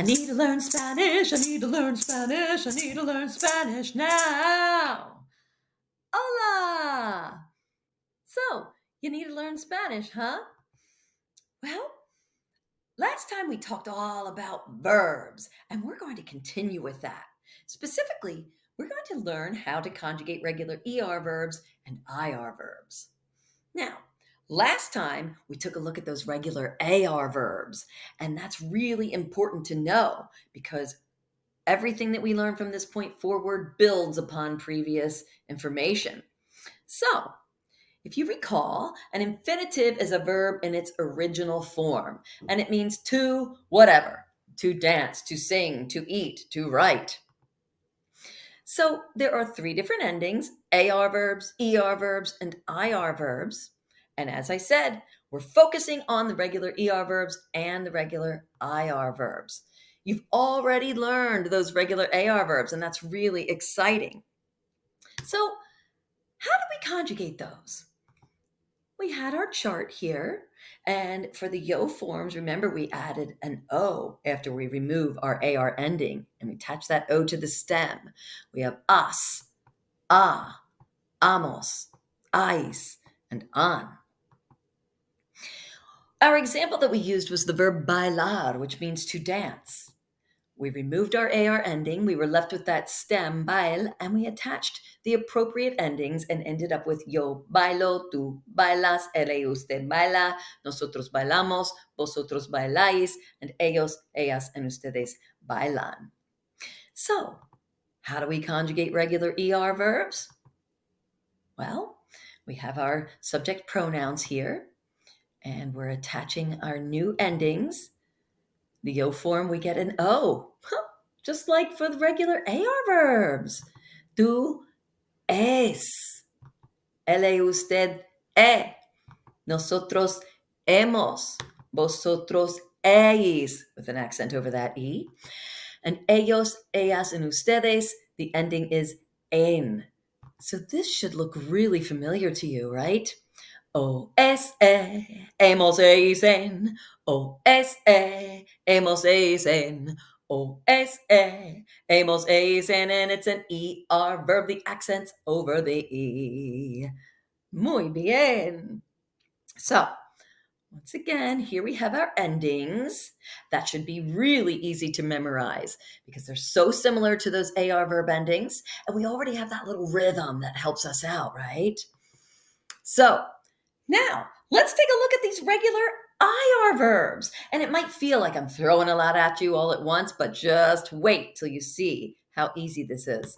I need to learn Spanish. I need to learn Spanish. I need to learn Spanish now. Hola! So, you need to learn Spanish, huh? Well, last time we talked all about verbs, and we're going to continue with that. Specifically, we're going to learn how to conjugate regular ER verbs and IR verbs. Now, last time we took a look at those regular AR verbs, and that's really important to know because everything that we learn from this point forward builds upon previous information. So, if you recall, an infinitive is a verb in its original form, and it means to whatever, to dance, to sing, to eat, to write. So there are three different endings, AR verbs, ER verbs, and IR verbs. And as I said, we're focusing on the regular ER verbs and the regular IR verbs. You've already learned those regular AR verbs, and that's really exciting. So how do we conjugate those? We had our chart here, and for the yo forms, remember we added an O after we remove our AR ending, and we attach that O to the stem. We have as, a, amos, ais, and an. Our example that we used was the verb bailar, which means to dance. We removed our AR ending, we were left with that stem, bail, and we attached the appropriate endings and ended up with yo bailo, tú bailas, él y usted baila, nosotros bailamos, vosotros bailáis, and ellos, ellas, and ustedes bailan. So, how do we conjugate regular ER verbs? Well, we have our subject pronouns here, and we're attaching our new endings. The yo form, we get an O, just like for the regular AR verbs. Tú es, él y usted e, nosotros hemos, vosotros ellos, with an accent over that E. And ellos, ellas, and ustedes, the ending is en. So this should look really familiar to you, right? O es hemos en. O es hemos en. O es hemos en. And it's an ER verb, the accent's over the E. Muy bien. So, once again, here we have our endings. That should be really easy to memorize because they're so similar to those AR verb endings. And we already have that little rhythm that helps us out, right? So, now, let's take a look at these regular IR verbs. And it might feel like I'm throwing a lot at you all at once, but just wait till you see how easy this is.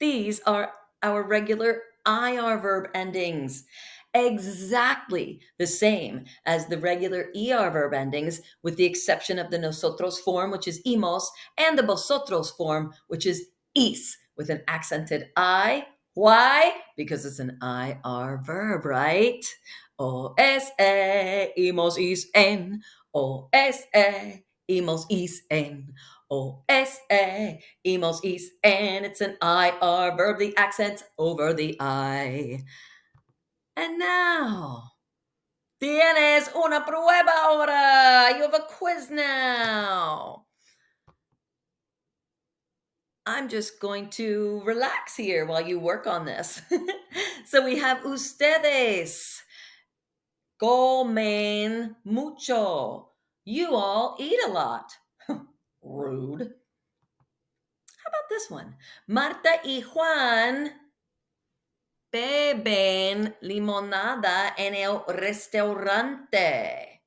These are our regular IR verb endings, exactly the same as the regular ER verb endings, with the exception of the nosotros form, which is imos, and the vosotros form, which is is, with an accented I. Why? Because it's an IR verb, right? O es imos is en. O es imos is en. O es imos is en. It's an IR verb, the accent's over the I. And now, tienes una prueba ahora. You have a quiz now. I'm just going to relax here while you work on this. So we have ustedes comen mucho. You all eat a lot. Rude. How about this one? Marta y Juan beben limonada en el restaurante.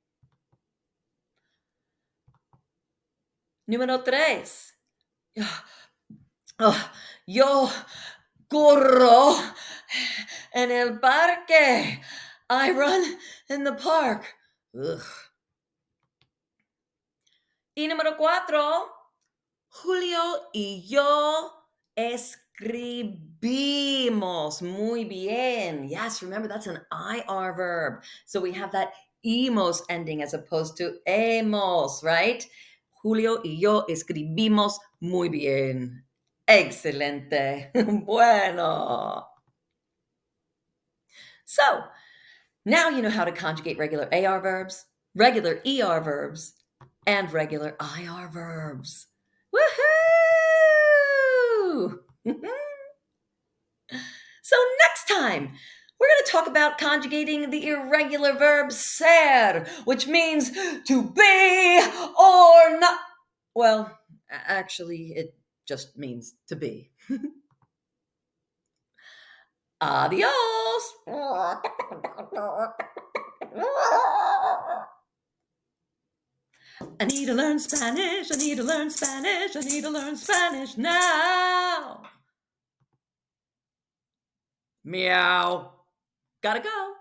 Número 3. Yo corro en el parque. I run in the park. Ugh. Y número 4. Julio y yo escribimos. Muy bien. Yes, remember that's an IR verb. So we have that emos ending as opposed to hemos, right? Julio y yo escribimos muy bien. Excelente. Bueno. So, now you know how to conjugate regular AR verbs, regular ER verbs, and regular IR verbs. Woohoo! So next time, we're going to talk about conjugating the irregular verb ser, which means to be or not. Well, actually, it just means to be. Adios! I need to learn Spanish, I need to learn Spanish, I need to learn Spanish now. Meow. Gotta go.